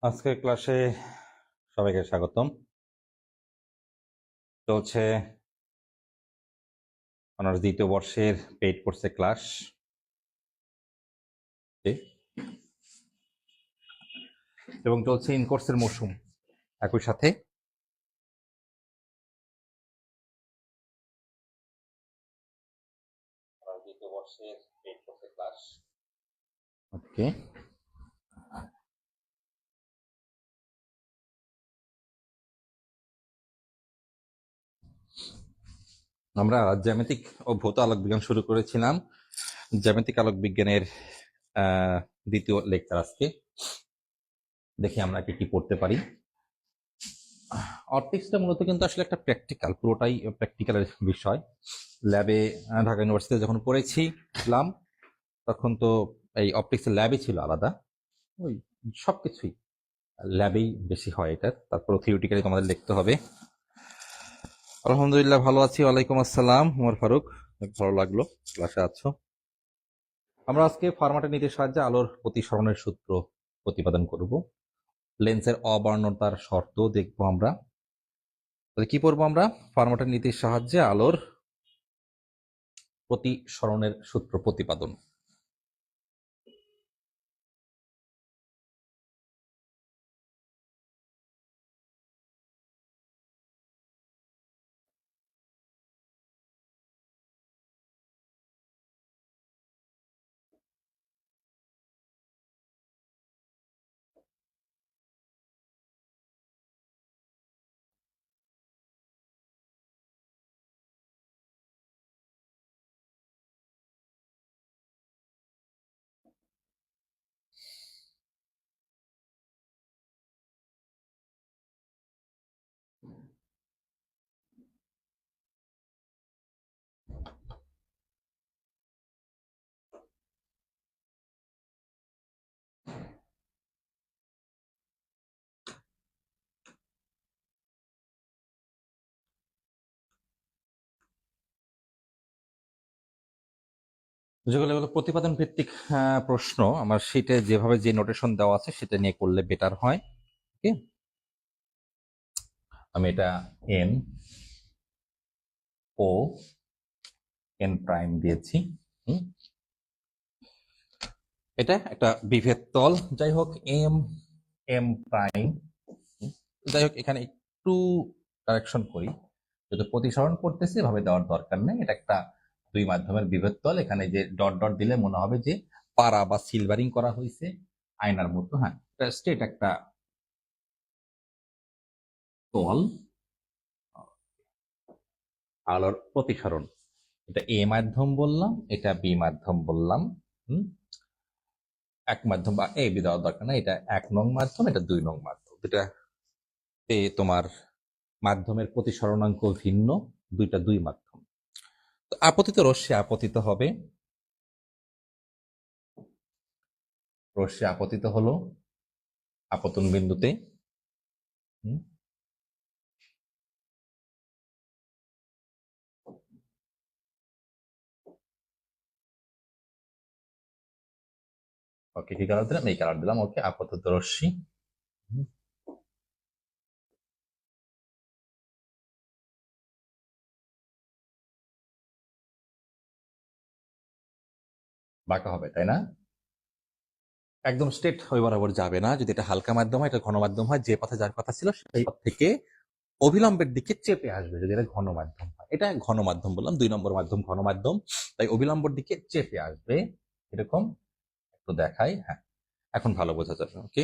আজকের ক্লাসে সবাইকে স্বাগতম। চলছে অনার্স দ্বিতীয় বর্ষের পেইড কোর্সের ক্লাস এবং চলছে ইন কোর্সের মৌসুম। একই সাথে দ্বিতীয় বর্ষের পেইড কোর্সের ক্লাস। ওকে, আমরা জ্যামিতিক ও ভৌত আলোক বিজ্ঞান শুরু করেছিলাম। জ্যামিতিক আলোক বিজ্ঞানের দ্বিতীয় লেকচার আজকে। দেখি আমরা কি পড়তে পারি। অপটিক্সটা মূলত কিন্তু আসলে একটা প্র্যাকটিক্যাল, পুরোটাই প্র্যাকটিক্যালের বিষয়। ল্যাবে ঢাকা ইউনিভার্সিটিতে যখন পড়েছিলাম তখন তো এই অপটিক্সের ল্যাবই ছিল আলাদা, ওই সবকিছুই ল্যাবেই বেশি হয় এটা। তারপর থিওরিটিক্যালি তোমাদের লিখতে হবে। আলহামদুলিল্লাহ ভালো আছি। ওয়ালাইকুম আসসালাম, উমর ফারুক, ভালো লাগলো ক্লাসে আছো। আমরা আজকে ফরম্যাটের নীতির সাহায্যে আলোর প্রতিসরণের সূত্র প্রতিপাদন করব, লেন্সের অবর্ণতার শর্ত দেখবো আমরা। তাহলে কি পড়বো আমরা? ফরম্যাটের নীতির সাহায্যে আলোর প্রতিসরণের সূত্র প্রতিপাদন। যেগুলো এগুলো প্রতিপাদন ভিত্তিক প্রশ্ন, আমার শীটে যেভাবে যে নোটেশন দেওয়া আছে সেটা নিয়ে করলে বেটার হয়। ওকে, আমি এটা এন ও এন প্রাইম দিয়েছি। এটা একটা বিভেদ তল, যাই হোক এম এম প্রাইম। যাই হোক এখানে একটু কারেকশন করি, যদি প্রতিসরণ করতেছে এভাবে দেওয়ার দরকার নেই। এটা একটা দুই মাধ্যমের বিভেদ তল। এখানে যে ডট ডট দিলে মনে হবে যে পারা বা সিলভারিং করা হয়েছে আয়নার মতো। হ্যাঁ, এটা স্ট্রেট একটা তল। আলোর প্রতিসরণ, এটা এ মাধ্যম বললাম, এটা বি মাধ্যম বললাম। এক মাধ্যম বা এ বি দেওয়ার দরকার না, এটা 1 নং মাধ্যম, এটা 2 নং মাধ্যম। এটাতে তোমার মাধ্যমের প্রতিসরণাঙ্ক ভিন্ন, দুইটা দুই মাধ্যম। তো আপতিত রশ্মি আপতিত হবে, রশ্মি আপতিত হলো আপতন বিন্দুতে। ওকে, কি কালার দিলাম? এই কালার দিলাম। ওকে, আপতিত রশ্মি। বাঁকা হবে, তাই না? একদম স্ট্রেট হয়ে বরাবর যাবে না। যদি এটা হালকা মাধ্যম হয়, এটা ঘন মাধ্যম হয়, যে পথে যার কথা ছিল সেই পথ থেকে অবিলম্বের দিকে চেপে আসবে। যদি এটা ঘন মাধ্যম হয়, এটা ঘন মাধ্যম বললাম, 2 নম্বর মাধ্যম ঘন মাধ্যম, তাই অবিলম্বর দিকে চেপে আসবে এরকম। একটু দেখাই, হ্যাঁ এখন ভালো বোঝা যাবে। ওকে,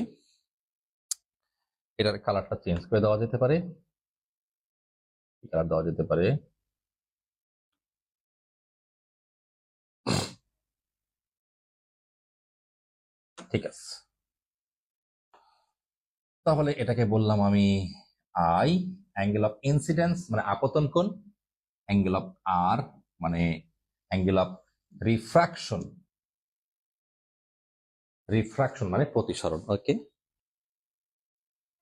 এটার কালারটা চেঞ্জ করে দেওয়া যেতে পারে, কালার দেওয়া যেতে পারে। ঠিক আছে, তাহলে এটাকে বললাম আমি আই। অ্যাঙ্গেল অফ ইনসিডেন্স মানে আপতন কোণ, অ্যাঙ্গেল অফ আর মানে অ্যাঙ্গেল অফ রিফ্রাকশন, রিফ্রাকশন মানে প্রতিসরণ। ওকে,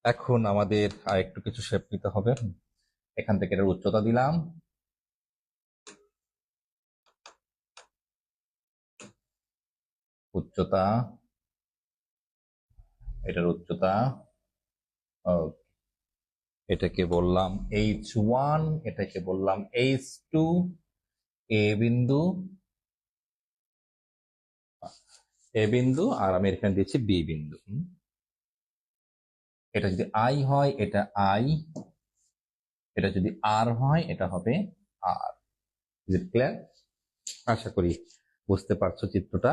এখন আমাদের আর একটু কিছু শেপ নিতে হবে। এখান থেকে এটার উচ্চতা দিলাম, উচ্চতা, এটার উচ্চতা এটাকে বললাম H1, এটাকে বললাম H2, এ বিন্দু আর আমি এখানে দিয়েছি বি বিন্দু। এটা যদি আই হয় এটা আই, এটা যদি আর হয় এটা হবে আর। Is it clear? আশা করি বুঝতে পারছো চিত্রটা।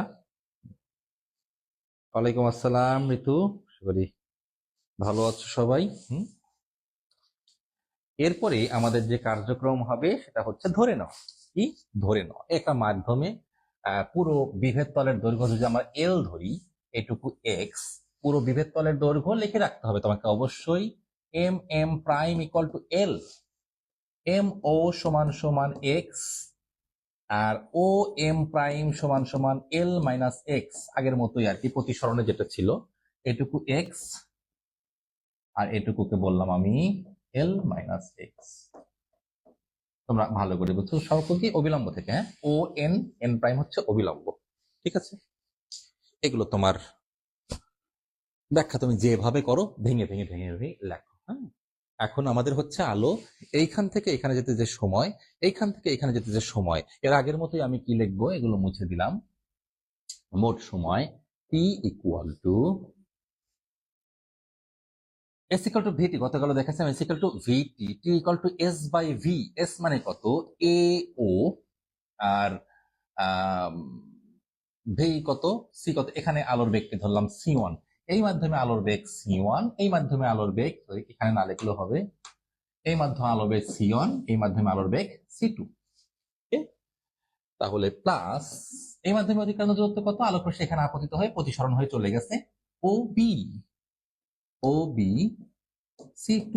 ওয়ালাইকুম আসসালাম ঋতু, আশা করি ভালো আছো সবাই। এরপরে আমাদের যে কার্যক্রম হবে সেটা হচ্ছে ধরে নেওয়া। কি ধরে নেওয়া? একটা মাধ্যমে পুরো বিভেদ তলের দৈর্ঘ্য যদি আমরা এল ধরি, এটুকু এক্স, পুরো বিভেদ তলের দৈর্ঘ্য লিখে রাখতে হবে তোমাকে অবশ্যই। M M prime equal to L, M O সমান সমান এক্স, আর ও এম প্রাইম সমান সমান এল মাইনাস এক্স, আগের মতোই আর কি, প্রতিসরণে যেটা ছিল। এটুকু এক্স আর এটুকুকে বললাম আমি এল মাইনাস এক্স। তোমরা ভালো করে বুঝছো, সর্ক কি অবিলম্ব থেকে, হ্যাঁ, ও এন, এন প্রাইম হচ্ছে অবিলম্ব। ঠিক আছে, এগুলো তোমার ব্যাখ্যা তুমি যেভাবে করো ভেঙে ভেঙে ভেঙে ভেঙে লেখো। হ্যাঁ, এখন আমাদের হচ্ছে আলো এইখান থেকে এখানে যেতে যে সময়, এইখান থেকে এখানে যেতে যে সময়, এর আগের মতোই আমি কি লিখবো, এগুলো মুছে দিলাম। মোট সময় T equal to S equal to VT, গতকাল দেখাচ্ছিলাম S equal to VT, T equal to S by V. S মানে কত? এ ও, আর ভি কত? সি কত? এখানে আলোর বেগকে ধরলাম C1, এই মাধ্যমে আলোর বেগ C1, এই মাধ্যমে আলোর বেগ, এখানে না লিখলেও হবে, এই মাধ্যমে আলোর বেগ C1, এই মাধ্যমে আলোর বেগ C2। তাহলে প্লাস এই মাধ্যমে অধিকাংশ দূরত্ব কত? আলোক রশ্মি এখানে আপতিত হয়ে প্রতিসরণ হয়ে চলে গেছে ও বি, ও বি C2,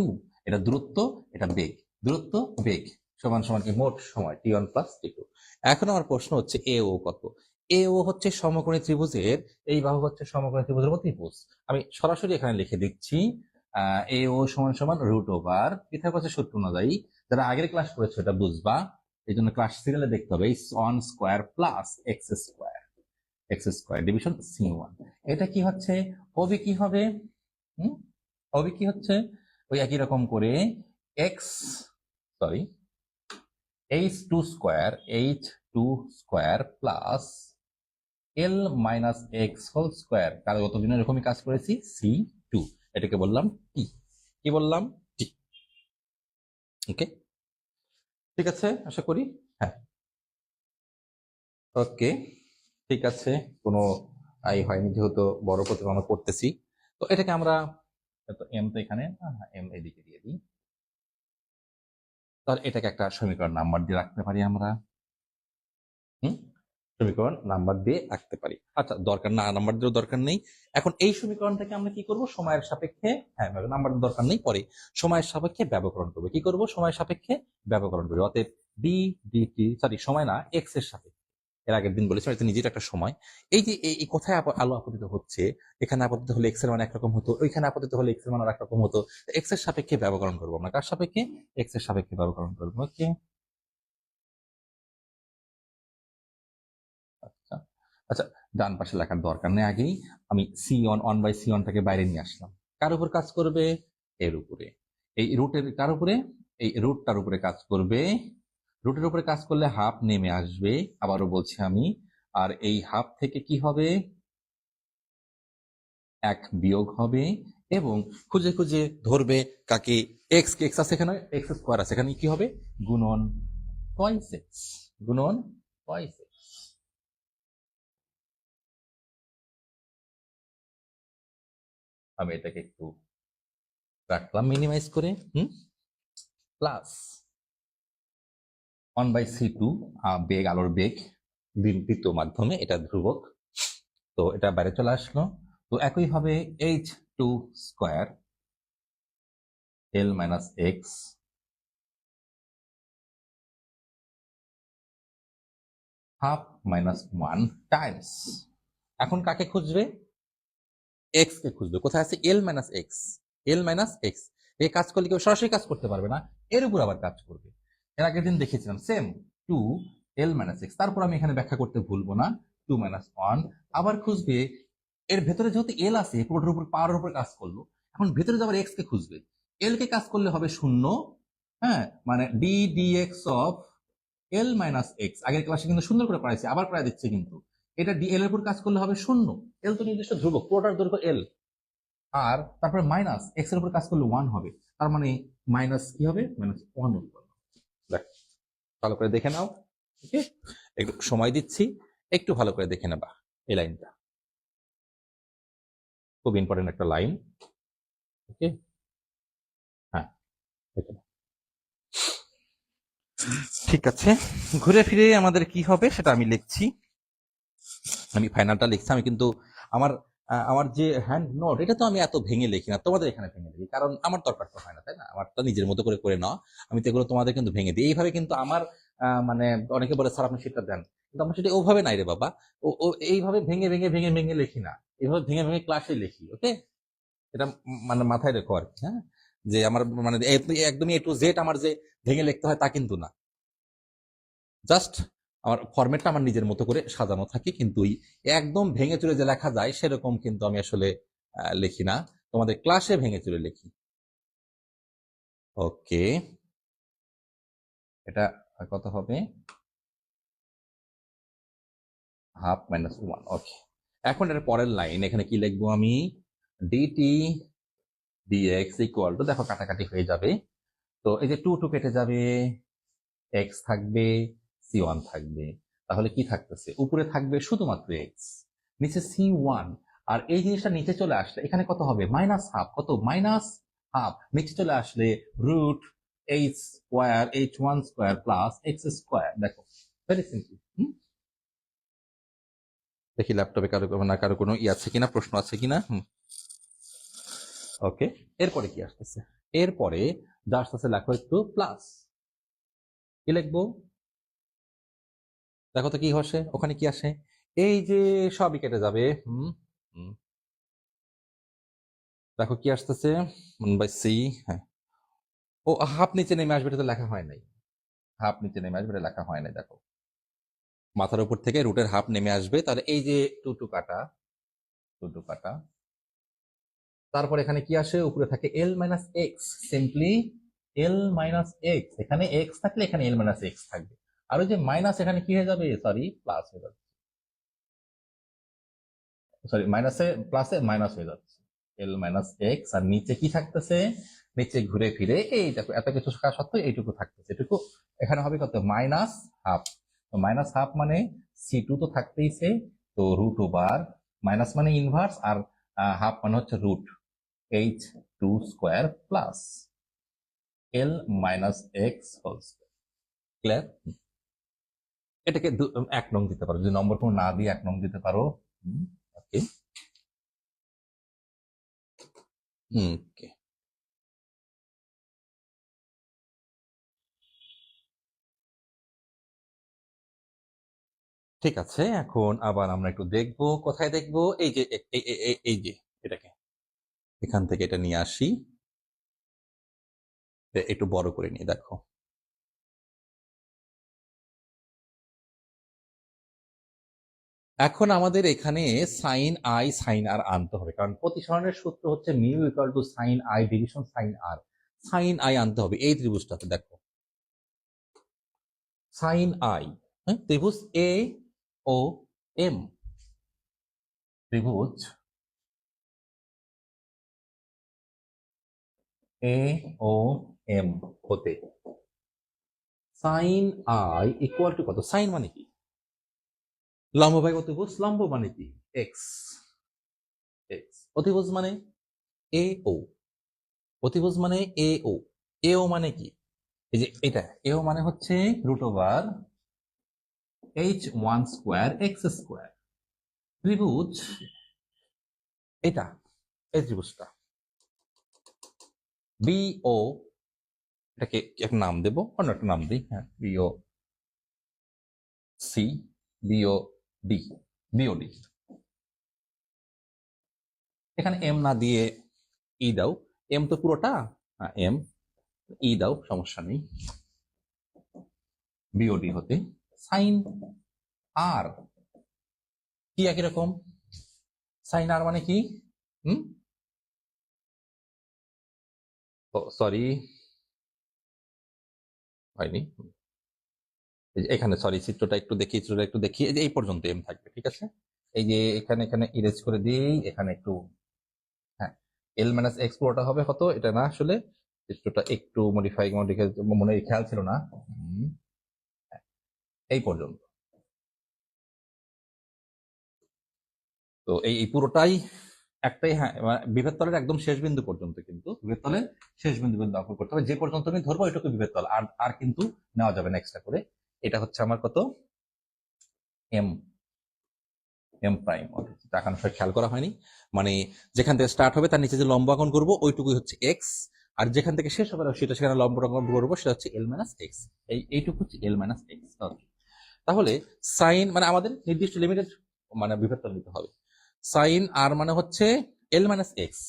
এটা দূরত্ব, এটা বেগ, দূরত্ব বেগ সমান সমান কি মোট সময় T1 প্লাস T2। এখন আমার প্রশ্ন হচ্ছে এ ও কত? এ ও হচ্ছে সমকোণী ত্রিভুজের, এই বাহু হচ্ছে সমকোণী ত্রিভুজের অতিভুজ। আমি সরাসরি এখানে লিখে দিচ্ছি, এ ও সমান সমান রুট ওভার পিথাগোরাসের সূত্র অনুযায়ী, যারা আগের ক্লাস করেছো এটা বুঝবা, এই জন্য ক্লাস সিরিয়ালে দেখতে হবে, 1 square plus X square, X square division C1। এটা কি হচ্ছে? ওবি কি হবে? ওবি কি হচ্ছে? ওই একই রকম করে X, sorry, H2 square, H2 square plus L minus X whole square, কারণ গতদিন এরকমই কাজ করেছি, C2, এটাকে বললাম টি। কি বললাম? টি। ওকে, ঠিক আছে আশা করি। হ্যাঁ, ওকে, ঠিক আছে, কোনো আই হয়নি যেহেতু বড় প্রতিভা আমরা করতেছি। তো এটাকে আমরা এম তো এখানে, এম এদিকে দিয়ে দিই, তাহলে এটাকে একটা সমীকরণ নাম্বার দিয়ে রাখতে পারি আমরা। সমীকরণ নাম্বার দিয়ে রাখতে পারি। আচ্ছা, দরকার না, নাম্বার দেওয়ার দরকার নেই। এখন এই সমীকরণ থেকে আমরা কি করব? সময়ের সাপেক্ষে, হ্যাঁ নাম্বার দরকার নেই, পরে সময়ের সাপেক্ষে ব্যবকরণ করবো। কি করব? সময়ের সাপেক্ষে ব্যবকরণ করবো। অতএব ডি ডিটি, সরি সময় না, এক্স এর সাপেক্ষে, এর আগের দিন বলেছিলাম এটা নিজের একটা সময়। এই যে এই কোথায় আলো আপতিত হচ্ছে, এখানে আপতিত হলে এক্স এর মান একরকম হতো, ওইখানে আপতিত হলে এক্স এর মান আর একরকম হতো। এক্স এর সাপেক্ষে ব্যবকরণ করবো আমরা। কার সাপেক্ষে? এক্স এর সাপেক্ষে ব্যবকরণ করবো। ওকে, আচ্ছা আচ্ছা, ডান পাশে লেখার দরকার নেই, আগেই আমি C1, 1/C1টাকে বাইরে নিয়ে আসলাম। কার উপর কাজ করবে? এর উপরে। এই রুটের কার উপরে? এই রুটটার উপরে কাজ করবে। রুটের উপরে কাজ করলে হাফ নেমে আসবে, আবারও বলছি আমি, আর এই হাফ থেকে কি হবে? 1 বিয়োগ হবে, এবং খুঁজে খুঁজে ধরবে কাকে, এক্স কে। এক্স আছে এখানে, এক্স স্কোয়ার আছে এখানে, কি হবে? গুণন টয়েস এক্স, গুণন টয়েস এক্স। আমি এটাকে একটু রাখলাম মিনিমাইজ করে, প্লাস 1/C2, বেগ, আলোর বেগ দ্বিতীয় মাধ্যমে, এটা ধ্রুবক, তো এটা বাইরে চলে আসলো। তো একইভাবে H2 square L minus X half minus 1 times, এখন কাকে খুঁজবে? এক্স কে খুঁজবে। কোথায় আছে? L minus X, L minus X. এই কাজ করলে কেউ সরাসরি কাজ করতে পারবে না, এর উপর আবার কাজ করবে। এর আগের দিন দেখেছিলাম সেম, 2 এল মাইনাস এক্স, তারপর আমি এখানে ব্যাখ্যা করতে ভুলবো না, 2 - 1 আবার খুঁজবে। এর ভেতরে যেহেতু এল আছে, পুরোটার উপর পাওয়ারের উপর কাজ করলো, এখন ভেতরে যাবার এক্স কে খুঁজবে, এল কে কাজ করলে হবে শূন্য, হ্যাঁ, মানে D dx of L minus X. আগের ক্লাসে কিন্তু সুন্দর করে পড়াইছি, আবার পড়াই দিচ্ছে কিন্তু। এটা ডি এল এর উপর কাজ করলে হবে শূন্য, এল তো নির্দিষ্ট ধ্রুবক, পুরোটার দৈর্ঘ্য এল, আর তারপরে মাইনাস এক্স এর উপর কাজ করলে 1 হবে, তার মানে মাইনাস কি হবে, মাইনাস 1 উৎপন্ন। দেখ, ভালো করে দেখে নাও, ওকে, একটু সময় দিচ্ছি, একটু ভালো করে দেখে নেবা এই লাইনটা, খুব ইম্পর্টেন্ট একটা লাইন, ওকে। হ্যাঁ, দেখে নাও। ঠিক আছে, ঘুরে ফিরে আমাদের কি হবে সেটা আমি লিখছি, আমি ফাইনালটা লিখছি। আমি কিন্তু আমার আমার যে হ্যান্ড নোট, এটা তো আমি এত ভেঙে লিখি না, তোমাদের এখানে ভেঙে লিখি, কারণ আমার দরকার তো হয় না, তাই না? আমারটা নিজের মতো করে করে নাও, আমি তো এগুলো তোমাদের কিন্তু ভেঙে দিই এইভাবে। কিন্তু আমার মানে অনেকে বলে স্যার আপনি সেটা দেন, কিন্তু আমার সেটা ওভাবে নাই রে বাবা, ও ও এইভাবে ভেঙে ভেঙে ভেঙে ভেঙে লিখি না, এইভাবে ভেঙে ভেঙে ক্লাসে লিখি, ওকে। এটা মানে মাথায় রেখো আর কি, হ্যাঁ, যে আমার মানে একদমই এ টু জেড আমার যে ভেঙে লিখতে হয় তা কিন্তু না, জাস্ট আমার ফরম্যাটটা আমার নিজের মতো করে সাজানো থাকে, কিন্তু একদম ভেঙে চুরে যে লেখা যায় সেরকম কিন্তু আমি আসলে লিখি না, তোমাদের ক্লাসে ভেঙে চুরে লিখি, ওকে। এটা কত হবে, হাফ মাইনাস 1, ওকে। এখন এর পরের লাইন, এখানে কি লিখবো আমি, ডিটি ডিএক্স ইকুয়াল টু, দেখো কাটাকাটি হয়ে যাবে, তো এই যে 2 2 কেটে যাবে, এক্স থাকবে, সি1 থাকবে, তাহলে কি থাকতেছে, উপরে থাকবে শুধুমাত্র এক্স, নিচে সি1, আর এই জিনিসটা নিচে চলে আসলে এখানে কত হবে, মাইনাস হাফ, কত, মাইনাস হাফ, নিচে চলে আসলে root H square h1 square plus X square. দেখো, ভেরি সিম্পল। দেখি ল্যাপটপে কারো না কারো কোনো আছে কিনা, প্রশ্ন আছে কিনা। ওকে, এরপরে কি আসতেছে, এরপরে যা আসতেছে লেখো একটু প্লাস, কি লিখবো, দেখো তো কি হসে, ওখানে কি আসে, এই যে সবই কেটে যাবে, দেখো কি আসতেছে, 1/c, হ্যাঁ, ও হাফ নিচে নেমে আসবে, এটা তো লেখা হয় নাই, হাফ নিচে নেমে আসবে, এটা লেখা হয় নাই, দেখো মাথার উপর থেকে রুটের হাফ নেমে আসবে, তাহলে এই যে টু টু কাটা, টু টু কাটা, তারপর এখানে কি আসে, উপরে থাকে এল মাইনাস এক্স, সিম্পলি এল মাইনাস এক্স, এখানে এক্স থাকলে এখানে এল মাইনাস এক্স থাকবে, আর ওই যে মাইনাস এখানে কি হয়ে যাবে, সরি প্লাস হয়ে যাবে, সরি মাইনাসে প্লাসে মাইনাস হয়ে যাচ্ছে, এল মাইনাস এক্স, আর নিচে কি থাকতেছে, নিচে ঘুরে ফিরে এইটুকু, এত কিছু থাকা সত্ত্বেও এইটুকু থাকতেছে, এটুকু এখানে হবে কত, মাইনাস হাফ, তো মাইনাস হাফ মানে সি2 তো থাকতেইছে, তো রুট ওভার, মাইনাস মানে ইনভার্স, আর হাফ মানে হচ্ছে root h2 square plus L minus X whole square, clear? এটাকে 1 নং দিতে পারো, যদি নম্বর কোনো না দিয়ে 1 নং দিতে পারো, ওকে, ওকে। ঠিক আছে, এখন আবার আমরা একটু দেখবো, কোথায় দেখবো, এই যে এই যে এটাকে এখান থেকে এটা নিয়ে আসি, একটু বড় করে নিয়ে দেখো, এখন আমাদের এখানে সাইন আই সাইন আর আনতে হবে, কারণ প্রতিসরণের সূত্র হচ্ছে mu equal to sine I division sine R, sine I আনতে হবে এই ত্রিভুজটাতে, দেখো সাইন আই, হ্যাঁ, ত্রিভুজ এ ও এম, ত্রিভুজ এ ও এম হতে সাইন আই ইকুয়াল টু কত, সাইন মানে কি, লম্ব বাই অতিভুজ, লম্ব মানে কি, এক্স, এক্স, অতিভুজ মানে এ ও, অতিভুজ মানে এ ও, এ ও মানে কি, এই যে এটা এ ও মানে হচ্ছে root over h1 square X square, ত্রিভুজ এটা, এই ত্রিভুজটা বিও, এটাকে একটা নাম দেবো, অন্য একটা নাম দিই, হ্যাঁ, BO C, BO D, BOD, এখানে এম না দিয়ে ই দাও, এম তো পুরোটা, এম ই দাও, সমস্যা নেই, বিওডি হতে সাইন আর, কি একই রকম, সাইন আর মানে কি, হুম, সরি, হয়নি। এখানে সরি, চিত্রটা একটু দেখি, এই যে এই পর্যন্ত এম থাকবে, ঠিক আছে। এই যে এখানে এখানে ইরেজ করে দিই, এখানে একটু, হ্যাঁ, এল মাইনাস এক্স পুরোটা হবে কত, এটা না আসলে চিত্রটা একটু মডিফাই মনে খেয়াল ছিল না। এই পর্যন্ত, তো এই পুরোটাই একটাই, হ্যাঁ, বিভেদ তলের একদম শেষ বিন্দু পর্যন্ত, কিন্তু বিভেদ তলের শেষ বিন্দু পর্যন্ত অঙ্কন করতে হবে। যে পর্যন্ত আমি ধরবো এটুকু বিভেদ তল, আর আর কিন্তু নেওয়া যাবে না এক্সট্রা করে। এটা হচ্ছে আমার কত, এম, এম প্রাইম। টাকা খেয়াল করা হয়নি, মানে যেখান থেকে স্টার্ট হবে তার নিচে যে লম্ব অঙ্কন করবো ওইটুকুই হচ্ছে এক্স, আর যেখান থেকে শেষ হবে সেটা সেখানে লম্ব অঙ্কন করবো, সেটা হচ্ছে এল মাইনাস এক্স। এইটুকু হচ্ছে এল মাইনাস এক্স। তাহলে সাইন মানে আমাদের নির্দিষ্ট লিমিটেড মানে বিভেদ তল নিতে হবে। সাইন আর মানে হচ্ছে এল মাইনাস এক্স,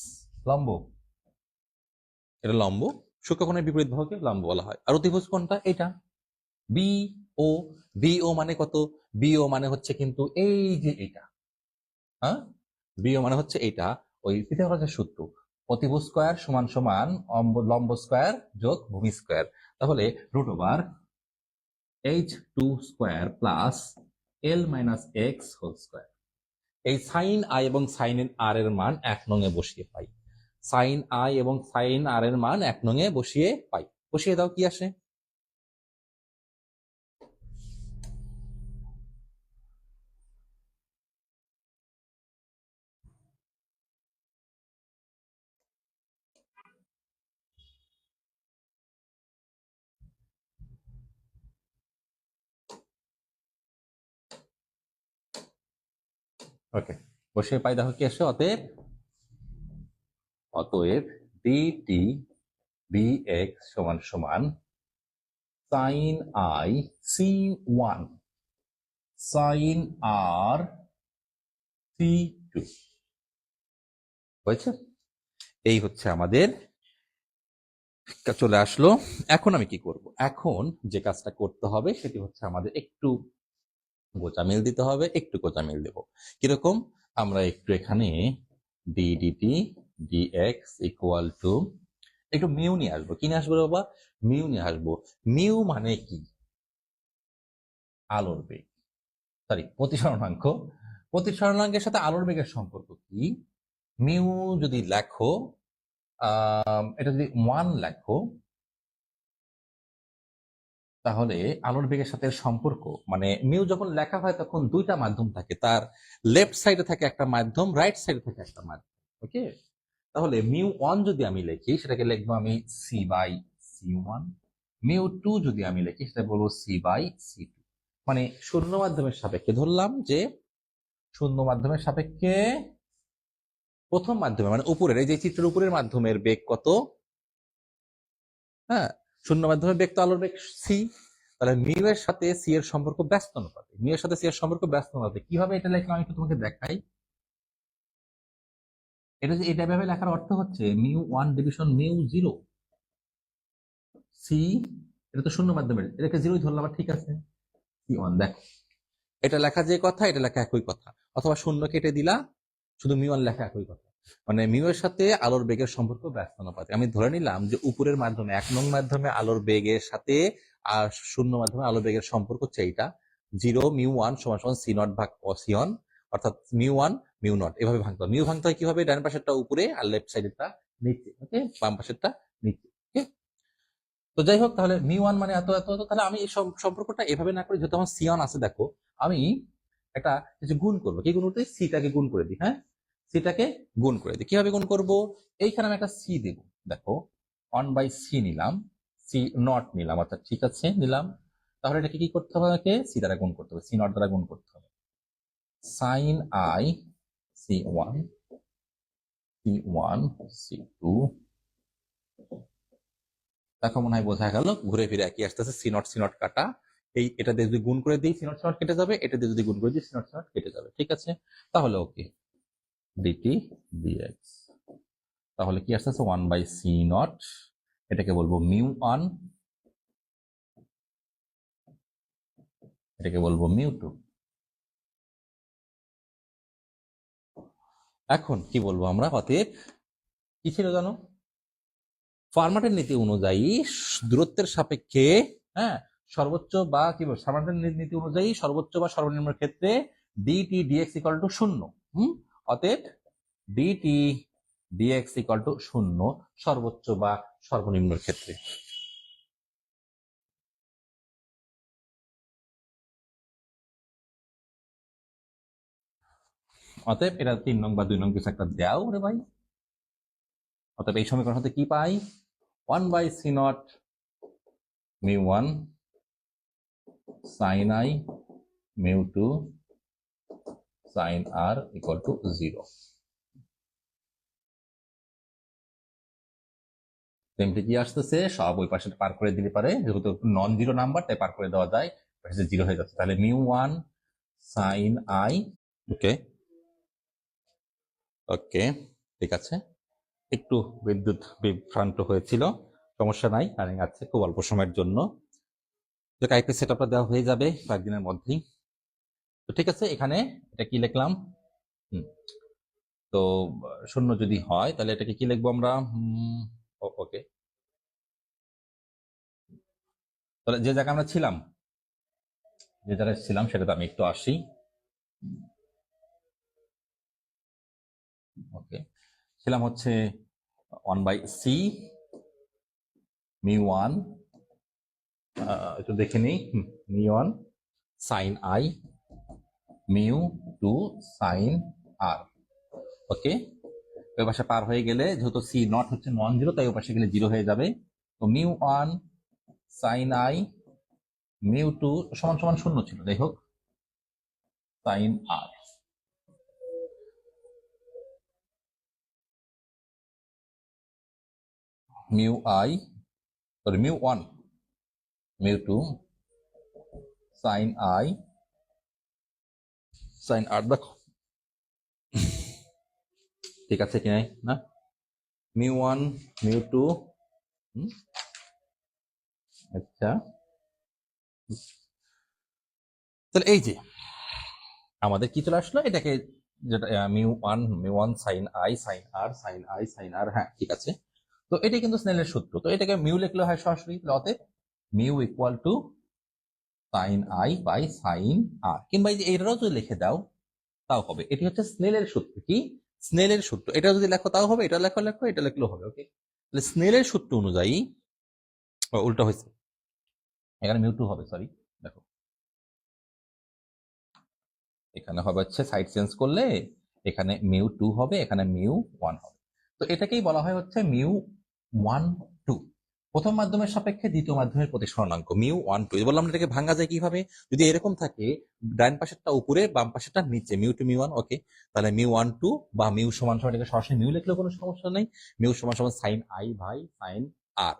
লম্ব, এটা লম্ব, সূক্ষ্মকোণের বিপরীত বাহুকে লম্ব বলা হয়। আর অতিভুজ কোণটা এটা বি ও, বি ও মানে কত, বি ও মানে হচ্ছে কিন্তু এই যে এটা, হ্যাঁ, বি ও মানে হচ্ছে এটা, ওই পিথাগোরাসের সূত্র, অতিভুজ স্কয়ার সমান সমান লম্ব স্কয়ার যোগ ভূমি স্কয়ার। তাহলে root over H two square plus L minus X whole square. এই সাইন আই এবং সাইন আর এর মান 1 নং এ বসিয়ে পাই। সাইন আই এবং সাইন আর এর মান 1 নং এ বসিয়ে পাই। বসিয়ে দাও, কি আসে? ওকে, বসিয়ে পাই, দেখো কি আসে। অতএব অতএব ডিটি bx সমান সমান sine I C one sine R C two, হয়েছে। এই হচ্ছে আমাদের চলে আসলো। এখন আমি কি করব? এখন যে কাজটা করতে হবে সেটি হচ্ছে আমাদের একটু গোঁচামিল দিতে হবে, একটু গোঁচামিল দেব। কিরকম? আমরা একটু এখানে D DT dx equal to একটু মিউ নিয়ে আসবো। কি নিয়ে আসবো রে বাবা? মিউ নিয়ে আসবো। মিউ মানে কি? আলোর বেগ, সরি প্রতিসরণাঙ্ক। প্রতিসরণাঙ্কের সাথে আলোর বেগের সম্পর্ক কি? মিউ যদি লেখো, এটা যদি 1 লেখো, তাহলে আলোর বেগের সাথে এর সম্পর্ক, মানে মিউ যখন লেখা হয় তখন দুইটা মাধ্যম থাকে, তার লেফট সাইডে থাকে একটা মাধ্যম, রাইট সাইডে থাকে একটা মাধ্যম। ওকে, তাহলে মিউ ওয়ান যদি আমি লিখি সেটাকে লিখবো আমি C by C one. Mu two যদি আমি লিখি সেটা বলবো সি বাই সি টু। মানে শূন্য মাধ্যমের সাপেক্ষে ধরলাম যে শূন্য মাধ্যমের সাপেক্ষে প্রথম মাধ্যমে মানে উপরের এই যে চিত্রের উপরের মাধ্যমের বেগ কত, হ্যাঁ, শূন্য মাধ্যমের বেগ তো আলোর বেগ সি, তাহলে মিউ এর সাথে সি এর সম্পর্ক ব্যস্ত অনুপাতে। মিউ এর সাথে সি এর সম্পর্ক ব্যস্ত অনুপাতে কিভাবে এটা লিখলাম আমি একটু তোমাকে দেখাই। এটা যে এটা ভাবে লেখার অর্থ হচ্ছে mu one division mu zero C, এটা তো শূন্য মাধ্যমের, এটাকে জিরোই ধরলাম, ঠিক আছে। সি ওয়ান, দেখো এটা লেখা যে কথা এটা লেখা একই কথা, অথবা শূন্য কেটে দিলা, শুধু মিউ ওয়ান লেখা একই কথা। মানে মিউ এর সাথে আলোর বেগের সম্পর্ক ব্যস্ত অনুপাতে। আমি ধরে নিলাম যে উপরের মাধ্যমে 1 নং মাধ্যমে আলোর বেগের সাথে আর শূন্য মাধ্যমে আলোর বেগের সম্পর্ক হচ্ছে এইটা, জিরো মিউ ওয়ান সমান সমান সি নট ভাগ সি ওয়ান, অর্থাৎ মিউ ওয়ান মিউ নট। এভাবে ভাঙতে হয়। মিউ ভাঙতে হয় কিভাবে? ডান পাশেরটা উপরে আর লেফট সাইডেরটা নিচে, ওকে, বাম পাশেরটা নিচে। ওকে, তো যাই হোক, তাহলে মিউ ওয়ান মানে এত এত এত, তাহলে আমি এই সম্পর্কটা এভাবে না করে, যেহেতু আমার সি ওয়ান আছে, দেখো আমি একটা কিছু গুণ করবো। কি গুণ করতে? সিটাকে গুণ করে দিই, হ্যাঁ, সিটাকে গুণ করে দিই। কিভাবে গুণ করব? এইখানে আমি একটা সি দেব, দেখো 1 বাই সি নিলাম, সি নট নিলাম, অর্থাৎ ঠিক আছে নিলাম। তাহলে এটাকে কি করতে হবে? আমাকে সি দ্বারা গুণ করতে হবে, সি নট দ্বারা গুণ করতে হবে। Sine I C one C one C two, দেখো মনে হয় বোঝা গেল, ঘুরে ফিরে একই আসতেছে। সি নট কাটা, এই এটা দিয়ে যদি গুণ করে দিই সি নট কেটে যাবে, এটা দিয়ে যদি গুণ করে দিই সি নট কেটে যাবে, ঠিক আছে। তাহলে ওকে, ডিটি ডিএক্স, তাহলে কি আসতেছে 1 বাই সি নট, এটাকে বলবো মিউ ওয়ান, এটাকে বলবো মিউ টু। এখন কি বলবো আমরা? অতএব কি ছিল জানো? ফার্মাটের নীতি অনুযায়ী দূরত্বের সাপেক্ষে, হ্যাঁ, সর্বোচ্চ বা কি বলবো, ফার্মাটের নীতি অনুযায়ী সর্বোচ্চ বা সর্বনিম্নের ক্ষেত্রে ডিটি ডিএক্স ইকুয়াল টু 0। অতএব ডিটি ডিএক্স ইকুয়াল টু 0 সর্বোচ্চ বা সর্বনিম্নের ক্ষেত্রে। অতএব এটা 3 নং বা 2 নং কিছু একটা দাও রে ভাই। অতএব এই সমীকরণ হতে কি পাই? 1/c0 μ1 sin i μ2 sin r equal to 0। তেমনি কি আসতেছে, সব ওই পাশে পার করে দিলে পারে, যেহেতু নন জিরো নাম্বার তাই পার করে দেওয়া যায়, পাশে জিরো হয়ে যাচ্ছে। তাহলে μ1 sin i, ওকে ওকে ঠিক আছে। একটু বিদ্যুৎ বিভ্রান্ত হয়েছিল, সমস্যা নাই, কারেন্ট আছে খুব অল্প সময়ের জন্য। তো আইপি সেটআপটা দেওয়া হয়ে যাবে কয়েকদিনের মধ্যেই। তো ঠিক আছে, এখানে এটা কি লিখলাম? তো 0 যদি হয় তাহলে এটাকে কি লিখবো আমরা? ওকে, তাহলে যে জায়গায় আমরা ছিলাম, যে জায়গায় ছিলাম সেটাতে আমি একটু আসি। ওকে, ছিলাম হচ্ছে 1/c μ1, একটু দেখে নিই, μ1 sin i μ2 sin r। ওকে, ওই পাশে পার হয়ে গেলে যেহেতু সি নট হচ্ছে নন জিরো, তাই ওই পাশে গেলে জিরো হয়ে যাবে। তো μ1 sin i μ2 সমান সমান 0 ছিল, যাই হোক sin r। μi, sorry μ1 μ2 sin i sin r, দেখো ঠিক আছে কি নাই না? μ1 μ2, আচ্ছা, তাহলে এই যে আমাদের কি চলে আসলো, এটাকে যেটা μ1 sin i sin r sin i sin r, হ্যাঁ ঠিক আছে। তো এটা কিন্তু স্নেলের সূত্র, তো এটাকে মিউ লিখলে হয় সরাসরি, অতএব mu equal to sine I by sine R, কিংবা এই যে এটাও যদি লিখে দাও তাও হবে। এটি হচ্ছে স্নেলের সূত্র। কি স্নেলের সূত্র? এটা যদি লেখো তাও হবে, এটা লেখো লেখো, এটা লিখলেও হবে। ওকে, তাহলে স্নেলের সূত্র অনুযায়ী, উল্টা হয়েছে, এখানে মিউ টু হবে, সরি দেখো এখানে হবে হচ্ছে সাইড চেঞ্জ করলে এখানে মিউ টু হবে, এখানে মিউ ওয়ান হবে। তো এটাকেই বলা হয় হচ্ছে মিউ ওয়ান টু, প্রথম মাধ্যমের সাপেক্ষে দ্বিতীয় মাধ্যমের প্রতিসরণাঙ্ক মিউ ওয়ান টু। বললাম এটাকে ভাঙা যায় কিভাবে? যদি এরকম থাকে ডান পাশেরটা উপরে বাম পাশেরটা নিচে, মিউ টু মিউ ওয়ান, ওকে, তাহলে মিউ ওয়ান টু বা মিউ সমান সমান এটাকে সরাসরি মিউ লিখলেও কোনো সমস্যা নেই। মিউ সমান সমান সাইন আই বাই সাইন আর।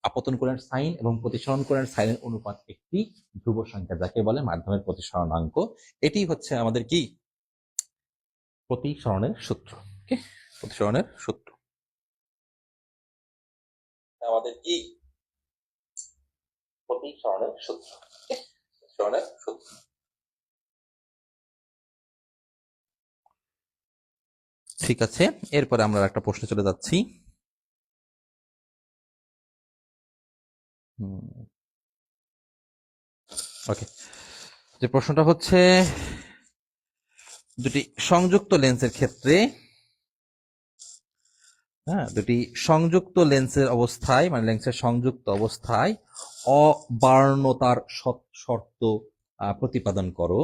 আপতন কোণের সাইন এবং প্রতিসরণ কোণের সাইনের অনুপাত একটি ধ্রুব সংখ্যা, যাকে বলে মাধ্যমের প্রতিসরণাঙ্ক। এটি হচ্ছে আমাদের কি প্রতিসরণের সূত্র। ওকে, প্রতিসরণের সূত্র আমাদের কি প্রতিসরণের সূত্র, প্রতিসরণের সূত্র। ঠিক আছে, এরপরে আমরা একটা প্রশ্ন চলে যাচ্ছি। ওকে, যে প্রশ্নটা হচ্ছে দুটি সংযুক্ত লেন্সের ক্ষেত্রে, হ্যাঁ, দুটি সংযুক্ত লেন্সের অবস্থায়, মানে লেন্সের সংযুক্ত অবস্থায় অবার্ণতার শর্ত প্রতিপাদন করো।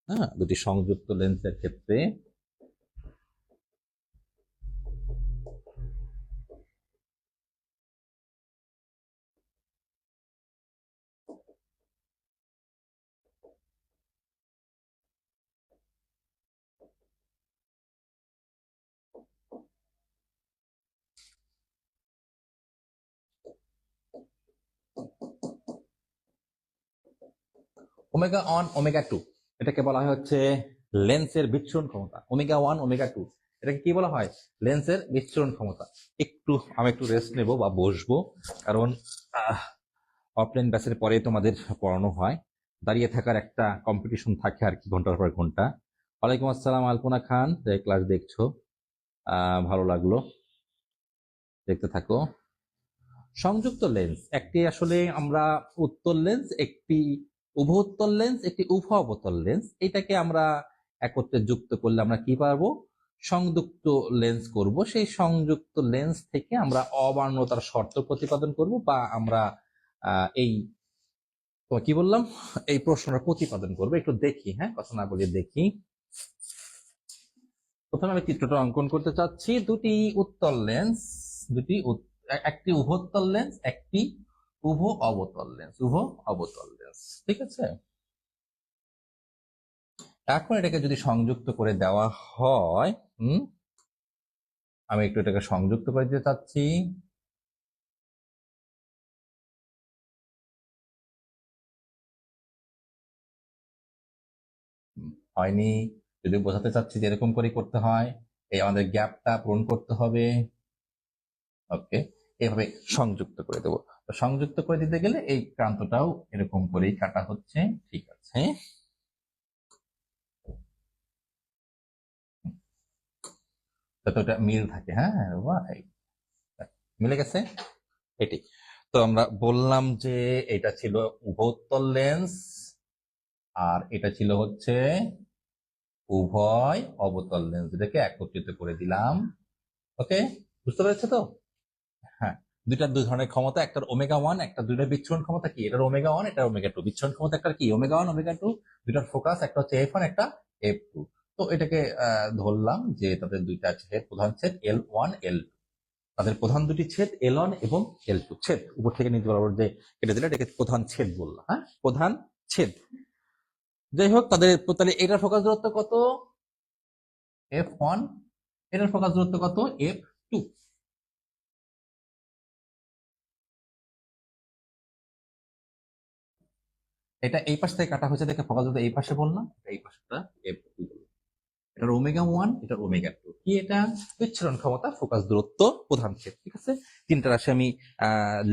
হ্যাঁ, দুটি সংযুক্ত লেন্সের ক্ষেত্রে ওমেগা ওয়ান ওমেগা টু, এটাকে বলা হয় হচ্ছে লেন্সের বিচ্ছুরণ ক্ষমতা। ওমেগা ওয়ান ওমেগা টু, এটাকে কি বলা হয়? লেন্সের বিচ্ছুরণ ক্ষমতা। আমি একটু রেস্ট নেব বা বসবো, কারণ অফলাইন ব্যাচের পরে তোমাদের পড়ানো হয়, দাঁড়িয়ে থাকার একটা কম্পিটিশন থাকে আর কি, ঘন্টার পর ঘন্টা। ওয়ালাইকুম আসসালাম আলপনা খান, যে ক্লাস দেখছো, ভালো লাগলো, দেখতে থাকো। সংযুক্ত লেন্স একটি আসলে আমরা উত্তল লেন্স, একটি উভ উত্তল লেন্স, একটি উভ অবতল লেন্স, এটাকে আমরা একত্রে যুক্ত করলে আমরা কি পারবো? সংযুক্ত লেন্স করব। সেই সংযুক্ত লেন্স থেকে আমরা অবার্ণতার শর্ত প্রতিপাদন করব, বা আমরা এই কি বললাম, এই প্রশ্নটা প্রতিপাদন করবো। একটু দেখি, হ্যাঁ, কথা না বলে দেখি। প্রথমে আমি চিত্রটা অঙ্কন করতে চাচ্ছি। দুটি উত্তল লেন্স, একটি উভোত্তল লেন্স, একটি উভ অবতল লেন্স, উভ অবতল লেন্স, ঠিক আছে। এখন এটাকে যদি সংযুক্ত করে দেওয়া হয়, আমি একটু এটাকে সংযুক্ত করে দিতে চাচ্ছি। হয়নি, যদি বোঝাতে চাচ্ছি যে এরকম করে করতে হয়, এই আমাদের গ্যাপটা পূরণ করতে হবে। ওকে, এভাবে সংযুক্ত করে দেবো। তো সংযুক্ত করে দিতে গেলে এই প্রান্তটাও এরকম করেই কাটা হচ্ছে, ঠিক আছে। যাতে ওটা মিল থাকে, হ্যাঁ, মিলে গেছে এটি। তো আমরা বললাম যে এটা ছিল উভোত্তল লেন্স, আর এটা ছিল হচ্ছে উভয় অবতল লেন্স, এটাকে একত্রিত করে দিলাম। ওকে, বুঝতে পেরেছো তো? হ্যাঁ, দুইটার দুই ধরনের ক্ষমতা, একটার ওমেগা ওয়ান, একটা দুইটা বিচ্ছুরণ ক্ষমতা কি, এটার ওমেগা ওয়ান, এটার ওমেগা টু। বিচ্ছুরণ ক্ষমতা একটা কি, ওমেগা ওয়ান, ওমেগা টু। দুইটার ফোকাস, একটা হচ্ছে এফ ওয়ান, একটা এফ টু। তো এটাকে ধরলাম যে তাদের দুইটা ছেদ, প্রধান ছেদ এল ওয়ান, এল টু। তাদের প্রধান দুটি ছেদ এল ওয়ান এবং এল টু। ছেদ উপর থেকে নিচে বরাবর যে কেটে দিলে এটাকে প্রধান ছেদ বললাম, হ্যাঁ, প্রধান ছেদ। যাই হোক, তাদের তাহলে এটার ফোকাস দূরত্ব কত? F one. এটার ফোকাস দূরত্ব কত? F two. এটা এই পাশ থেকে কাটা হয়েছে দেখে ফোকাস দূরত্ব এই পাশে বললাম, এই পাশটা এফ টু। এটার ওমেগা ওয়ান, এটার ওমেগা টু। কি এটা? বিচ্ছুরণ ক্ষমতা, ফোকাস দূরত্ব, প্রধান ছেদ, ঠিক আছে। তিনটা রাশি আমি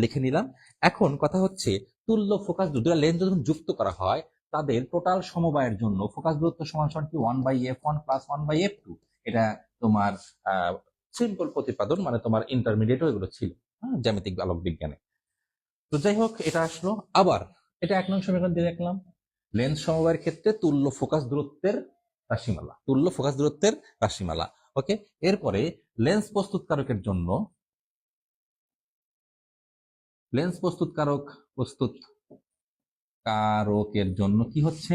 লিখে নিলাম। এখন কথা হচ্ছে তুল্য ফোকাস দুটো লেন্স যখন যুক্ত করা হয়, তাদের টোটাল সমবায়ের জন্য ফোকাস দূরত্ব সমান সমান কি, one by F one plus one by F two. এটা তোমার সিম্পল প্রতিপাদন, মানে তোমার ইন্টারমিডিয়েটও এগুলো ছিল, হ্যাঁ, জ্যামিতিক আলোক বিজ্ঞানে। তো যাই হোক, এটা আসলো। আবার এটা 1 নং সমীকরণ দিয়ে দেখলাম, লেন্স সমবায়ের ক্ষেত্রে তুল্য ফোকাস দূরত্বের রাশিমালা, তুল্য ফোকাস দূরত্বের রাশিমালা। ওকে, এরপরে লেন্স প্রস্তুতকারকের জন্য, লেন্স প্রস্তুতকারকের জন্য কি হচ্ছে,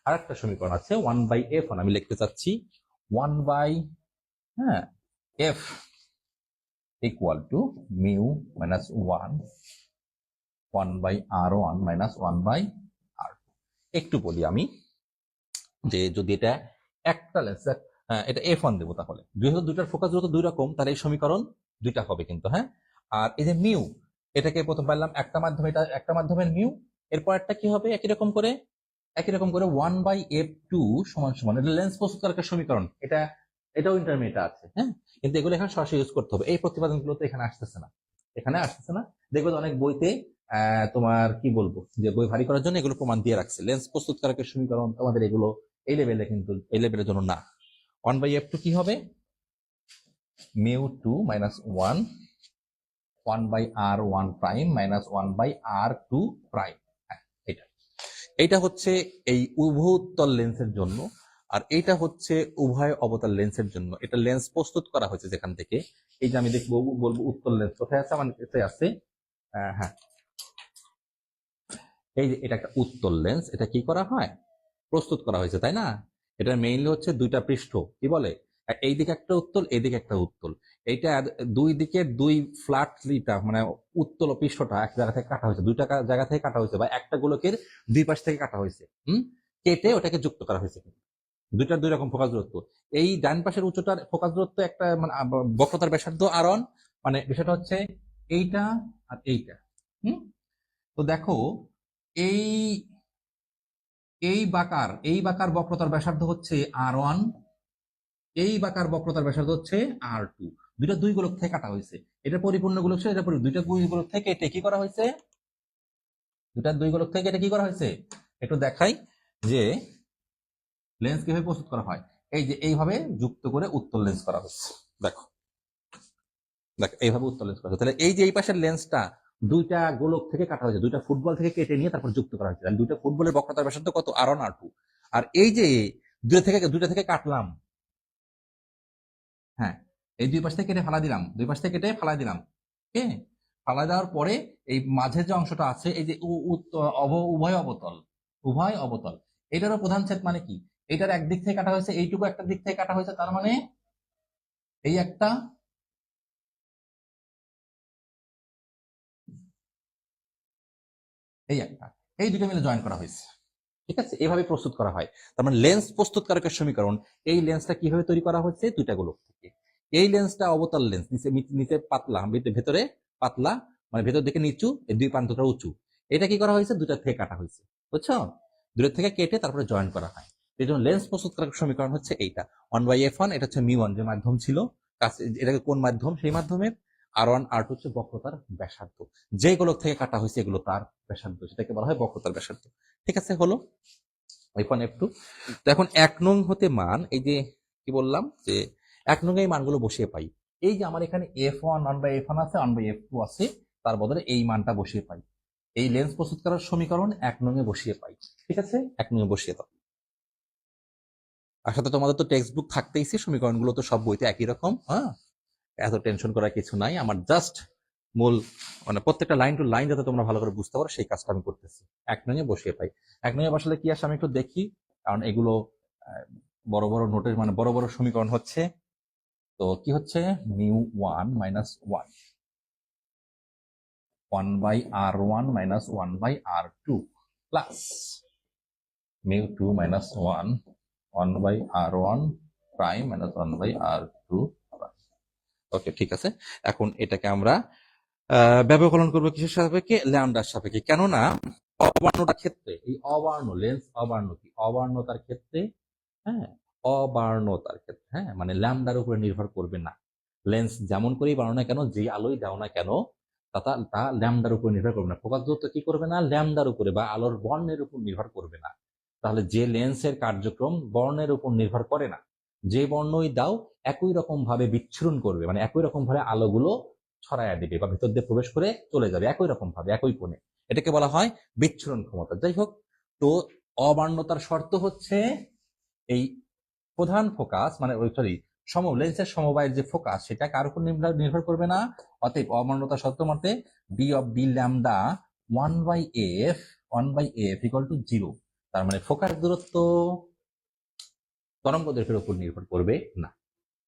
আরেকটা সমীকরণ আছে, ওয়ান বাই এফ ওয়ান। আমি লিখতে চাচ্ছি ওয়ান বাই, হ্যাঁ, F equal to mu minus one, one by R one minus one by R two. একটু বলি আমি যে যদি এটা একটা লেন্স, এটা এফ ওয়ান দেবো, তাহলে যেহেতু দুইটার ফোকাস দূরত্ব দুই রকম, তাহলে এই সমীকরণ দুইটা হবে কিন্তু, হ্যাঁ। আর এই যে মিউ, এটাকে প্রথম পাইলাম একটা মাধ্যমে, এটা একটা মাধ্যমের মিউ। এরপর একটা কি হবে, একই রকম করে ওয়ান বাই এফ টু সমান সমান, এটা লেন্স প্রস্তুতকারকের সমীকরণ। এটাও ইন্টারমিডিয়েট আছে, হ্যাঁ, কিন্তু এগুলো এখানে সরাসরি ইউজ করতে হবে। এই প্রতিপাদনগুলো তো এখানে আসতেছে না, দেখবে অনেক বইতে তোমার কি বলবো, যে বই ভারী করার জন্য এগুলো প্রমাণ দিয়ে রাখছে। লেন্স প্রস্তুতকারকের সমীকরণ তোমাদের এগুলো এই লেভেলে, কিন্তু এই লেভেলের জন্য না। ওয়ান বাই এফ টু কি হবে, mu two minus one, one by R one prime minus one by R two prime. এটা এইটা হচ্ছে এই উভোত্তল লেন্সের জন্য, আর এইটা হচ্ছে উভয় অবতল লেন্সের জন্য। এটা লেন্স প্রস্তুত করা হয়েছে যেখান থেকে, এই যে আমি দেখবো বলবো উত্তল লেন্স কোথায় আছে, আমার কাছে আছে, হ্যাঁ, এই যে এটা একটা উত্তল লেন্স, এটা কি করা হয়, প্রস্তুত করা হয়েছে, তাই না। এটা মেইনলি হচ্ছে দুইটা পৃষ্ঠ, কি বলে, এইদিকে একটা উত্তল, এইদিকে একটা উত্তল। এইটা দুই দিকে দুই ফ্ল্যাটলিটা, মানে উত্তল পৃষ্ঠটা এক জায়গা থেকে কাটা হয়েছে, দুইটা জায়গা থেকে কাটা হয়েছে, বা একটা গোলকের দুই পাশ থেকে কাটা হয়েছে, কেটে ওটাকে যুক্ত করা হয়েছে। দুইটার দুই রকম ফোকাস দূরত্ব। এই ডান পাশের উচ্চতার ফোকাস দূরত্ব একটা, মানে বক্রতার ব্যাসার্ধ আর1, মানে বিষয়টা হচ্ছে এইটা আর এইটা। তো দেখো, এই এই বাঁকার বক্রতার ব্যাসার্ধ হচ্ছে আর1, এই বাঁকার বক্রতার ব্যাসার্ধ হচ্ছে আর2। দুইটা দুই গোলক থেকে কাটা হয়েছে, এটা পরিপূর্ণ গোলক ছিল, এটা দুইটা দুই গোলক থেকে এটা কি করা হয়েছে, দুইটা দুই গোলক থেকে এটা কি করা হয়েছে, একটু দেখাই যে লেন্স কিভাবে প্রস্তুত করা হয়। এই যে এইভাবে যুক্ত করে উত্তল লেন্স করা হচ্ছে, দেখো এইভাবে উত্তল লেন্স করা হচ্ছে। তাহলে এই যে এই পাশের লেন্সটা দুইটা গোলক থেকে কাটা হয়েছে, দুইটা ফুটবল থেকে কেটে নিয়ে তারপর যুক্ত করা হয়েছে। দুইটা ফুটবলের বক্রতার ব্যাসার্ধ কত? R1 R2। আর এই যে দুইটা থেকে কাটলাম, হ্যাঁ, এই দুই পাশ থেকে কেটে ফালা দিলাম, দুই পাশ থেকে কেটে ফালা দিলাম, ওকে। ফালা দেওয়ার পরে এই মাঝের যে অংশটা আছে, এই যে উভয় অবতল, উভয় অবতল, এটারও প্রধান ছেদ মানে কি? এটার একদিক থেকে কাটা হয়েছে, এইটুকু একটা দিক থেকে কাটা হয়েছে, তার মানে এই একটা, এই একটা, এই দুটো মিলে জয়েন করা হয়েছে। ঠিক আছে, এভাবে প্রস্তুত করা হয়। তার মানে লেন্স প্রস্তুতকারকের সমীকরণ, এই লেন্সটা কিভাবে তৈরি করা হচ্ছে? দুইটা গোলক থেকে। এই লেন্সটা অবতল লেন্স, নিচে নিচে পাতলা, ভেতরে পাতলা, মানে ভেতর দিকে নিচু, এই দুই প্রান্তটা উঁচু। এটা কি করা হয়েছে? দুইটা থেকে কাটা হয়েছে, বুঝছো? দুইটা থেকে কেটে তারপরে জয়েন করা হয়। এই জন্য লেন্স প্রস্তুতকারক সমীকরণ হচ্ছে এইটা, 1/f1। এটা হচ্ছে মিউ ওয়ান, যে মাধ্যম ছিল, এটাকে কোন মাধ্যম? সেই মাধ্যমের। R1 R2 হচ্ছে বক্রতার ব্যাসার্ধ, যে গোলক থেকে কাটা হয়েছে এগুলো তার ব্যাসার্ধ, সেটাকে বলা হয় বক্রতার ব্যাসার্ধ। ঠিক আছে, হলো F1 F2। তো এখন 1 নং হতে মান, এই যে কি বললাম যে 1 নং এই মানগুলো বসিয়ে পাই। এই যে আমার এখানে F1 1/f1 আছে, 1/f2 আছে, তার বদলে এই মানটা বসিয়ে পাই। এই লেন্স প্রস্তুত করার সমীকরণ 1 নং এ বসিয়ে পাই। ঠিক আছে, 1 নং এ বসিয়ে দাও। আর সাথে তোমাদের তো টেক্সট বুক থাকতেইছে, সমীকরণগুলো তো সব বইতে একই রকম, হ্যাঁ, এত টেনশন করার কিছু নাই। আমার জাস্ট মূল, মানে প্রত্যেকটা লাইন টু লাইন যাতে তোমরা ভালো করে বুঝতে পারো, সেই কাজটা আমি করতেছি। 1 নং এ বসিয়ে পাই। 1 নং এ বসালে কি আসে আমি একটু দেখি, কারণ এগুলো বড় বড় নোটের, মানে বড় বড় সমীকরণ হচ্ছে। তো কি হচ্ছে? Mu one minus one, 1/r1 minus 1/r2 plus mu two minus one, 1/r1 prime minus 1/r2। Okay, ঠিক আছে। এখন এটাকে আমরা ব্যবকলন করবো কিসের সাপেক্ষে? ল্যামডার সাপেক্ষে। কেননা অবর্ণতার ক্ষেত্রে, এই অবর্ণ লেন্স অবর্ণ কি? অবর্ণতার ক্ষেত্রে, হ্যাঁ, অবর্ণতার ক্ষেত্রে, হ্যাঁ, মানে ল্যামডার উপরে নির্ভর করবে না। লেন্স যেমন করেই বানাও না কেন, যে আলোই দাও না কেন, তা ল্যামডার উপর নির্ভর করবে না। ফোকাস দূরত্ব কি করবে না? ল্যামডার উপরে বা আলোর বর্ণের উপর নির্ভর করবে না। তাহলে যে লেন্সের কার্যক্রম বর্ণের উপর নির্ভর করে না, যে বর্ণই দাও একই রকম ভাবে বিচ্ছুরণ করবে, মানে একই রকম ভাবে আলোগুলো ছড়াইয়া দিবে বা ভেতর দিয়ে প্রবেশ করে চলে যাবে একই রকম ভাবে, একই কোণে। এটাকে বলা হয় বিচ্ছুরণ ক্ষমতা। যাই হোক, তো অবর্ণতার শর্ত হচ্ছে এই প্রধান ফোকাস, মানে ওই সরি, লেন্সের সমবায়ের যে ফোকাস, সেটা কার উপর নির্ভর করবে না। অতএব অবর্ণতা শর্ত মতে B of B lambda 1/f, 1/f equal to 0। তার মানে ফোকাস দূরত্ব তরঙ্গ দৈর্ঘ্যের উপর নির্ভর করবে না,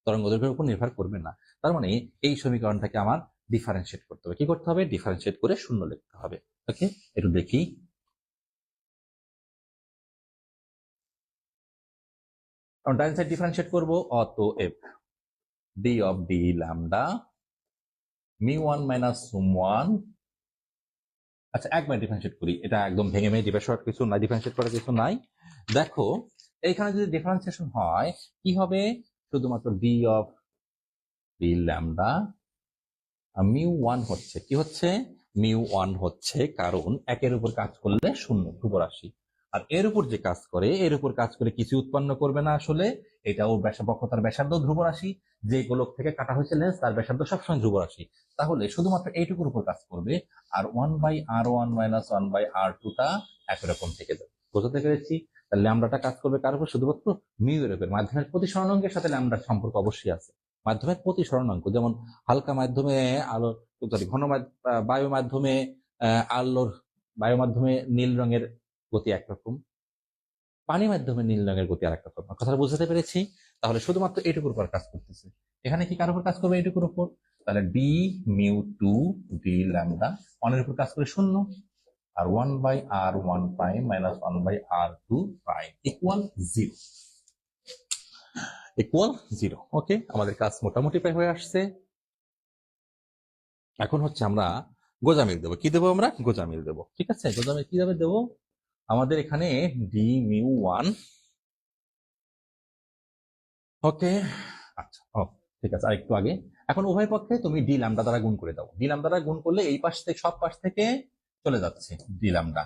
তরঙ্গ দৈর্ঘ্যের উপর নির্ভর করবে না। তার মানে এই সমীকরণটাকে আমার ডিফারেন্সিয়েট করতে হবে। কি করতে হবে? ডিফারেন্সিয়েট করে শূন্য লিখতে হবে। ওকে, একটু দেখি। ডান সাইড ডিফারেন্সিয়েট করবো, অতএব D of D lambda mu one minus one. আচ্ছা, একবার ডিফারেন্সিয়েট করি, এটা একদম ভেঙে ভেঙে ডিফারেন্সিয়েট করার কিছু নাই। দেখো, এইখানে যদি ডিফারেন্সিয়েশন হয় কি হবে? শুধুমাত্র D of D lambda mu one হচ্ছে, কি হচ্ছে? মিউ ওয়ান হচ্ছে, কারণ একের উপর কাজ করলে শূন্য, ধ্রুব রাশি। আর এর উপর যে কাজ করে, এর উপর কাজ করে কিছু উৎপন্ন করবে না আসলে। এটাও বক্রতার ব্যাসার্ধ ধ্রুব রাশি, যে গোলক থেকে কাটা হয়েছে লেন্স তার ব্যাসার্ধ সবসময় ধ্রুব রাশি। তাহলে শুধুমাত্র এইটুকুর উপর কাজ করবে, আর 1/r1 মাইনাস 1/r2টা একই রকম থেকে যাবে। বুঝতে পেরেছি? তাহলে ল্যামডাটা কাজ করবে কার উপর? শুধুমাত্র মিউ এর উপর। মাধ্যমের প্রতি সরণাঙ্কের সাথে ল্যামডার সম্পর্ক অবশ্যই আছে। মাধ্যমের প্রতি সরণাঙ্ক, যেমন হালকা মাধ্যমে আলো, সরি, বায়ু মাধ্যমে আলোর, বায়ু মাধ্যমে নীল রঙের গতি একরকম, পানি মাধ্যমে নীল রঙের গতি আর একটা রকম। কথাটা বুঝতে পেরেছি? তাহলে শুধুমাত্র এইটুকুর উপর কাজ করতেছে। এখানে কি কার উপর কাজ করবে? এইটুকুর উপর। তাহলে D mu two D lambda ওয়ানের উপর কাজ করে শূন্য, আর 1/r1 prime minus 1/r2 prime equal 0, equal 0। Okay, আমাদের কাজ মোটামুটি প্রায় হয়ে আসছে। এখন হচ্ছে আমরা গোজামিল দেবো। কি দেবো? আমরা গোজামিল দেবো। ঠিক আছে, গোজামিল কিভাবে দেবো? আমাদের এখানে ডি মিউ ওয়ান, ওকে, আচ্ছা, ও ঠিক আছে, আরেকটু আগে। এখন উভয় পক্ষে তুমি ডি ল্যামডা দ্বারা গুণ করে দাও। ডি ল্যামডা দ্বারা গুণ করলে এই পাশ থেকে, সব পাশ থেকে চলে যাচ্ছে ডি ল্যামডা।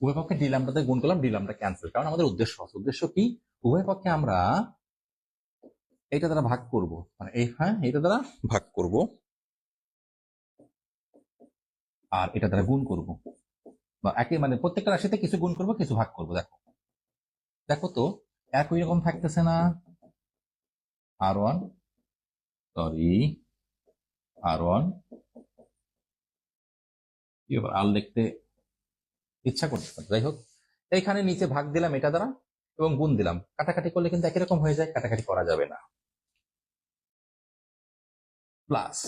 উভয় পক্ষে ডি ল্যামডাতে গুণ করলাম, ডি ল্যামডা ক্যান্সেল, কারণ আমাদের উদ্দেশ্য আছে। উদ্দেশ্য কি? উভয় পক্ষে আমরা এটা দ্বারা ভাগ করব, মানে এই, হ্যাঁ, এটা দ্বারা ভাগ করব আর এটা দ্বারা গুণ করব, বা একই মানে প্রত্যেকটা রাশিতে কিছু গুণ করব কিছু ভাগ করব। দেখো দেখো তো একই রকম থাকতেছে না? R1, সরি, R1, কি ব্যাপার, আর লিখতে ইচ্ছা করছে না। যাই হোক, এইখানে নিচে ভাগ দিলাম এটা দ্বারা এবং গুণ দিলাম, কাটাকাটি করলে কিন্তু একই রকম হয়ে যায়, কাটাকাটি করা যাবে না। প্লাস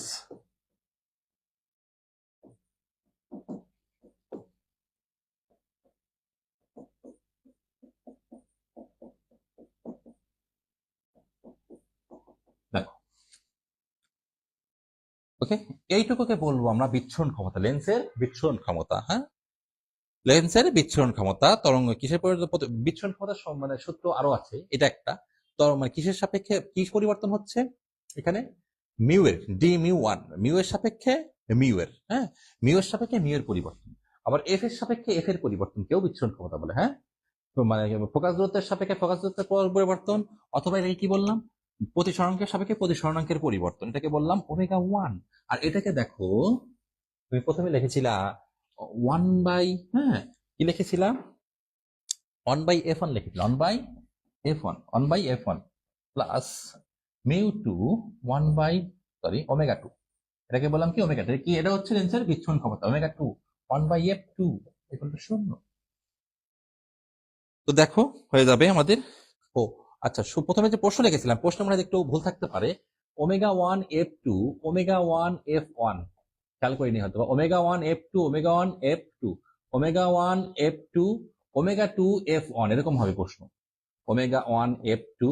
দেখো, ওকে, এইটুকুকে বলবো আমরা বিচ্ছুরণ ক্ষমতা, লেন্সের বিচ্ছুরণ ক্ষমতা। হ্যাঁ, লেন্সের বিচ্ছুরণ ক্ষমতা, তরঙ্গ কিসের বিচ্ছুরণ ক্ষমতা মানে সূত্র আরো আছে, এটা একটা মানে কিসের সাপেক্ষে কি পরিবর্তন হচ্ছে এখানে? মিউ এর, ডি মিউ ওয়ান, মিউ এর সাপেক্ষে মিউ এর, হ্যাঁ, মিউ এর সাপেক্ষে মিউ এর পরিবর্তন, আবার এফ এর সাপেক্ষে এফ এর পরিবর্তন কেউ বিচ্ছুরণ ক্ষমতা বলে। হ্যাঁ, তো মানে ফোকাস দূরত্বের সাপেক্ষে ফোকাস দূরত্বের পরিবর্তন, অথবা এটাকে কি বললাম, প্রতিসরণাঙ্কের সাপেক্ষে প্রতিসরণাঙ্কের পরিবর্তন, এটাকে বললাম ওমেগা ওয়ান। আর এটাকে দেখো, তুমি প্রথমে লিখেছিলা 1 বাই, হ্যাঁ, কি লিখেছিলাম, 1/f1 লিখেছিল, 1/f1 plus mu 2 1 by, sorry, omega 2, এটাকে বললাম কি ওমেগা 2, কি এটা হচ্ছে লেন্সের বিচ্ছুরণ ক্ষমতা, ওমেগা 2 1/f2 ইকুয়াল টু 0। তো দেখো হয়ে যাবে আমাদের। ও আচ্ছা, প্রথমে যে প্রশ্ন লিখেছিলাম, প্রশ্ন মনে হয় একটু ভুল থাকতে পারে, ওমেগা 1 f2 ওমেগা 1 f1, খেয়াল করিনি হয়তো, omega 1 f2 omega 1 f2 omega 1 f2 omega 2 f1, এরকম হবে প্রশ্ন, ওমেগা 1 f2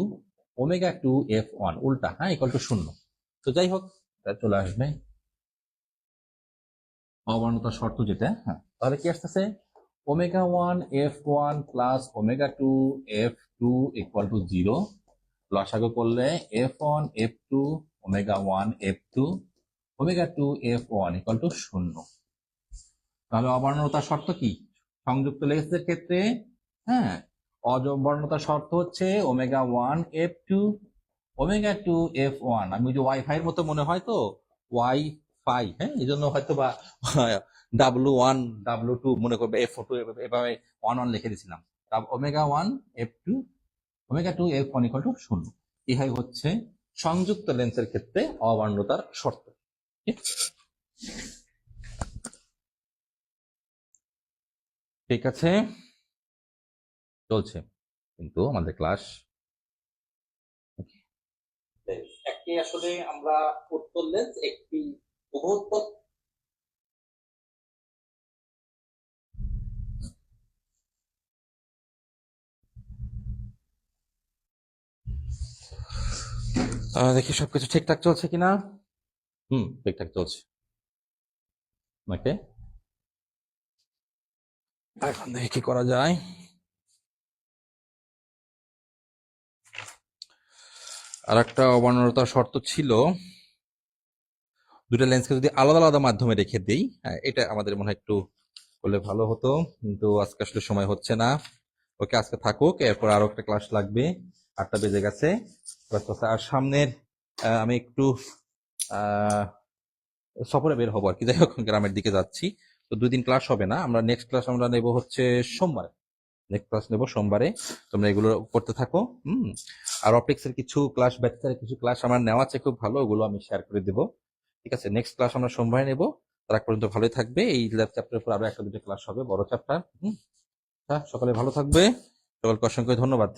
ওমেগা 2 f1 উল্টা, হ্যাঁ, ইকুয়াল টু 0। তো যাই হোক, চলে আসবে অবর্ণতা শর্ত যেটা, হ্যাঁ, তাহলে কি আসতেছে, omega 1 f1 plus omega 2 f2 equal to 0, লসাগু করলে f1 f2 omega 1 f2 omega 2 f1 equal to 0। তাহলে অবর্ণতার শর্ত কি? সংযুক্ত লেন্সের ক্ষেত্রে, হ্যাঁ, অবর্ণতার শর্ত হচ্ছে ওমেগা 1 f2 ওমেগা 2 f1। আমি যে ওয়াইফাই এর মতো মনে হয় তো, ওয়াইফাই, হ্যাঁ, এই জন্য হয়তো বা W1 W2 মনে করবে, F2 এভাবে 1 1 লিখে দিয়েছিলাম। Omega 1 f2 omega 2 f1 equal to 0। ইহাই হচ্ছে সংযুক্ত লেন্সের ক্ষেত্রে অবর্ণতার শর্ত। ঠিক আছে, চলছে কিন্তু আমাদের ক্লাস। একটি আসলে আমরা উত্তর লেন্স, একটি বহুপদ, দেখি সবকিছু ঠিকঠাক চলছে কিনা। ঠিকঠাক চলছে। ওকে, এখন দেখি কি করা যায়। আর একটা অবর্ণতার শর্ত ছিল, দুটো লেন্সকে যদি আলাদা আলাদা মাধ্যমে রেখে দিই, এটা আমাদের মনে হয় একটু করলে ভালো হতো, কিন্তু আজকে আসলে সময় হচ্ছে না। ওকে, আজকে থাকুক, এরপর আরো একটা ক্লাস লাগবে, 8টা বেজে গেছে। আর সামনের আমি একটু সফরে বের হবো আর কি, যাই হোক, গ্রামের দিকে যাচ্ছি, তো 2 দিন ক্লাস হবে না। আমরা নেক্সট ক্লাস আমরা নেব হচ্ছে সোমবারে, নেক্সট ক্লাস নেব সোমবারে। তোমরা এগুলো করতে থাকো। আর অপটিক্স এর কিছু ক্লাস, ব্যাচের কিছু ক্লাস আমার নেওয়া আছে খুব ভালো, ওগুলো আমি শেয়ার করে দেবো। ঠিক আছে, নেক্সট ক্লাস আমরা সোমবারে নেব। তার আগ পর্যন্ত ভালোই থাকবে। এই ল্যাব চ্যাপ্টারের উপর আরো 1-2 ক্লাস হবে, বড় চ্যাপ্টার। সকলে ভালো থাকবে, সকলকে অসংখ্য ধন্যবাদ।